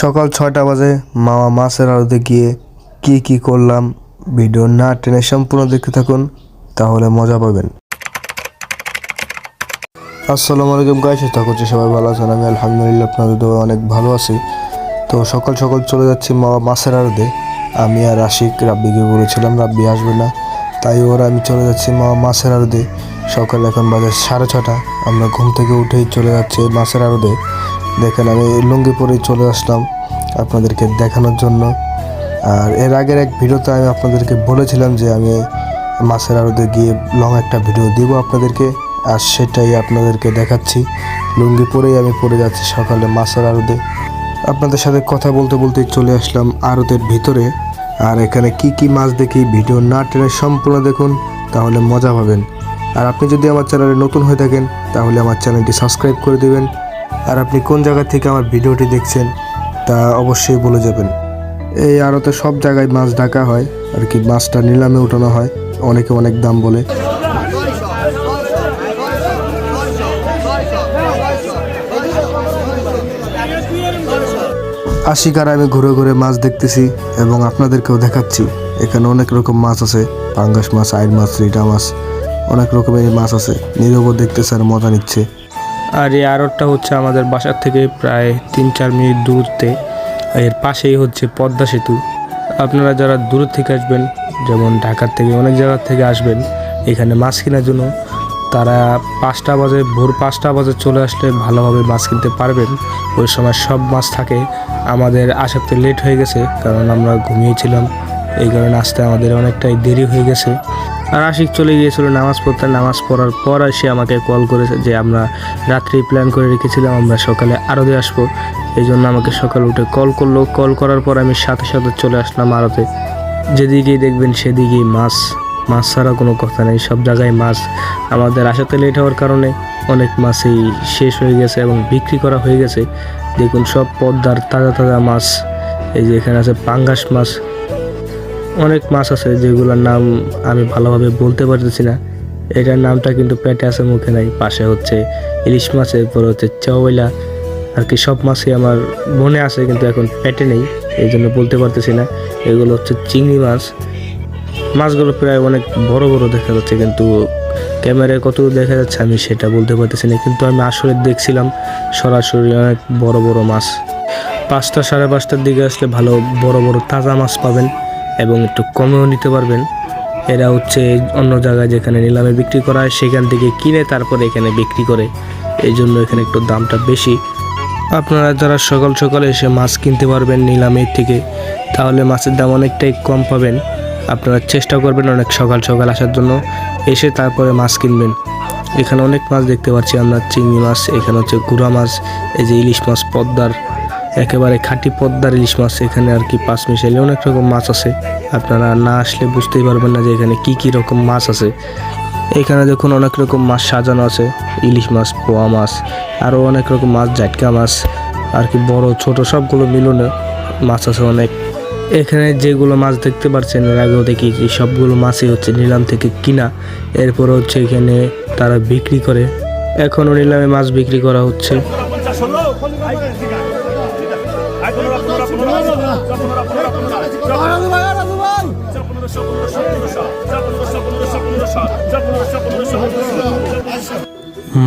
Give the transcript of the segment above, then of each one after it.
সকাল ৬টা বাজে মামা মাছের আড়তে গিয়ে কি করলাম ভিডিও না টেনে সম্পূর্ণ দেখতে থাকুন, তাহলে মজা পাবেন। আসসালামু আলাইকুম গাইস, আশা করছি সবাই ভালো আছেন। আমি আলহামদুলিল্লাহ আপনাদের দোয়া অনেক ভালো আছি। তো সকাল সকাল চলে যাচ্ছি মামা মাছের আড়তে। আমি আর আশিক রাব্বিকে বলেছিলাম রাব্বি আসবে না, তাই আমি চলে যাচ্ছি মামা মাছের আড়তে। সকাল এখন বাজে 6:30। আমরা ঘুম থেকে উঠেই চলে যাচ্ছি মাছের আড়তে। দেখেন আমি লুঙ্গি পরেই চলে আসলাম আপনাদেরকে দেখানোর জন্য। আর এর আগের এক ভিডিওতে আমি আপনাদেরকে বলেছিলাম যে আমি মাছের আড়তে গিয়ে লং একটা ভিডিও দিব আপনাদেরকে, আর সেটাই আপনাদেরকে দেখাচ্ছি। লুঙ্গি পরেই আমি পরে যাচ্ছি সকালে মাছের আড়তে। আপনাদের সাথে কথা বলতে বলতেই চলে আসলাম আড়তের ভিতরে। আর এখানে কি মাছ দেখি ভিডিও না টেনে সম্পূর্ণ দেখুন, তাহলে মজা পাবেন। আর আপনি যদি আমার চ্যানেলে নতুন হয়ে থাকেন তাহলে আমার চ্যানেলটি সাবস্ক্রাইব করে দেবেন। আর আপনি কোন জায়গা থেকে আমার ভিডিওটি দেখছেন তা অবশ্যই বলে যাবেন। এই আড়তে সব জায়গায় মাছ ডাকা হয় আর কি, মাছটা নিলামে উঠানো হয়, অনেকে অনেক দাম বলে। আশিক আর আমি ঘুরে ঘুরে মাছ দেখতেছি এবং আপনাদেরকেও দেখাচ্ছি। এখানে অনেক রকম মাছ আছে, পাঙ্গাস মাছ, আইড় মাছ, রিটা মাছ, অনেক রকমের মাছ আছে। নীরবও দেখতেছে আর মজা নিচ্ছে। আর এই আড়তটা হচ্ছে আমাদের বাসার থেকে প্রায় 3-4 মিনিট দূরত্বে। এর পাশেই হচ্ছে পদ্মা সেতু। আপনারা যারা দূর থেকে আসবেন, যেমন ঢাকার থেকে অনেক জায়গার থেকে আসবেন এখানে মাছ কেনার জন্য, তারা ভোর 5টা বাজে চলে আসলে ভালোভাবে মাছ কিনতে পারবেন। ওই সময় সব মাছ থাকে। আমাদের আসাতে লেট হয়ে গেছে কারণ আমরা ঘুমিয়েছিলাম, এই কারণে আসতে আমাদের অনেকটাই দেরি হয়ে গেছে। আর আশিক চলে গিয়েছিল নামাজ পড়তে। নামাজ পড়ার পর সে আমাকে কল করেছে যে আমরা রাত্রি প্ল্যান করে রেখেছিলাম আমরা সকালে আড়তে আসবো, এই জন্য আমাকে সকালে উঠে কল করলো। কল করার পর আমি সাথে সাথে চলে আসলাম আড়তে। যেদিকেই দেখবেন সেদিকেই মাছ, মাছ ছাড়া কোনো কথা নেই, সব জায়গায় মাছ। আমাদের আসাতে লেট হওয়ার কারণে অনেক মাছই শেষ হয়ে গেছে এবং বিক্রি করা হয়ে গেছে। দেখুন সব পদ্মার তাজা তাজা মাছ। এই যে এখানে আছে পাঙ্গাস মাছ, অনেক মাছ আছে যেগুলোর নাম আমি ভালোভাবে বলতে পারতেছি না। এটার নামটা কিন্তু পেটে আছে, মুখে নাই। পাশে হচ্ছে ইলিশ মাছ, এরপর হচ্ছে চাওয়লা, আর কি সব মাছই আমার মনে আছে কিন্তু এখন পেটে নেই, এই জন্য বলতে পারতেছি না। এগুলো হচ্ছে চিংড়ি মাছ। মাছগুলো প্রায় অনেক বড় বড় দেখা যাচ্ছে, কিন্তু ক্যামেরায় কত দেখা যাচ্ছে আমি সেটা বলতে পারতেছি না, কিন্তু আমি আসলে দেখছিলাম সরাসরি অনেক বড় বড় মাছ। 5টা 5:30টার দিকে আসলে ভালো বড় বড় তাজা মাছ পাবেন এবং একটু কমেও নিতে পারবেন। এরা হচ্ছে অন্য জায়গায় যেখানে নিলামে বিক্রি করা হয় সেখান থেকে কিনে তারপরে এখানে বিক্রি করে, এই জন্য এখানে একটু দামটা বেশি। আপনারা যারা সকাল সকালে এসে মাছ কিনতে পারবেন নিলামের থেকে, তাহলে মাছের দাম অনেকটাই কম পাবেন। আপনারা চেষ্টা করবেন অনেক সকাল সকাল আসার জন্য, এসে তারপরে মাছ কিনবেন। এখানে অনেক মাছ দেখতে পাচ্ছি আমরা, চিংড়ি মাছ, এখানে হচ্ছে গুড়া মাছ, এই যে ইলিশ মাছ, পদ্মার একেবারে খাঁটি পদ্মার ইলিশ মাছ। এখানে আর কি 5 মিশাইলে অনেক রকম মাছ আছে, আপনারা না আসলে বুঝতেই পারবেন না যে এখানে কি রকম মাছ আছে। এখানে দেখুন অনেক রকম মাছ সাজানো আছে, ইলিশ মাছ, পোয়া মাছ, আরও অনেক রকম মাছ, জাটকা মাছ, আর কি বড় ছোট সবগুলো মিলনে মাছ আছে অনেক। এখানে যেগুলো মাছ দেখতে পাচ্ছেন এর আগেও দেখি যে সবগুলো মাছই হচ্ছে নিলাম থেকে কিনা, এরপর হচ্ছে এখানে তারা বিক্রি করে। এখনও নিলামে মাছ বিক্রি করা হচ্ছে।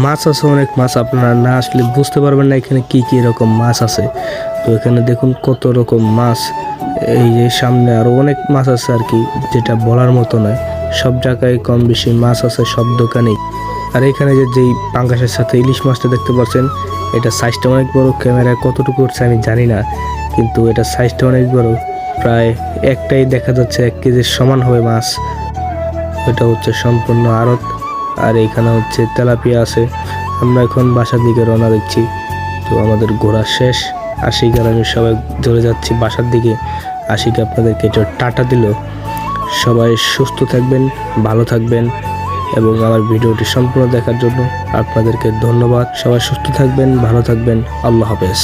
মাছ আছে অনেক মাছ, আপনারা না আসলে বুঝতে পারবেন না এখানে কি রকম মাছ আছে। তো এখানে দেখুন কত রকম মাছ। এই যে সামনে আরো অনেক মাছ আছে আর কি, যেটা বলার মতো নয়। সব জায়গায় কম বেশি মাছ আছে সব দোকানেই। আর এখানে যেই পাঙ্গাসের সাথে ইলিশ মাছটা দেখতে পাচ্ছেন, এটা সাইজটা অনেক বড়। ক্যামেরায় কতটুকু উঠছে আমি জানি না, কিন্তু এটা সাইজটা অনেক বড়। প্রায় একটাই দেখা যাচ্ছে 1 কেজির সমান হবে মাছ। এটা হচ্ছে সম্পূর্ণ আড়ত। আর এইখানে হচ্ছে তেলাপিয়া আছে। আমরা এখন বাসার দিকে রওনা দিচ্ছি। তো আমাদের ঘোরা শেষ। আশিক আর আমি সবাই চলে যাচ্ছি বাসার দিকে। আশিক আপনাদেরকে একটু টাটা দিল। সবাই সুস্থ থাকবেন, ভালো থাকবেন এবং আমার ভিডিওটি সম্পূর্ণ দেখার জন্য আপনাদেরকে ধন্যবাদ। সবাই সুস্থ থাকবেন, ভালো থাকবেন। আল্লাহ হাফেজ।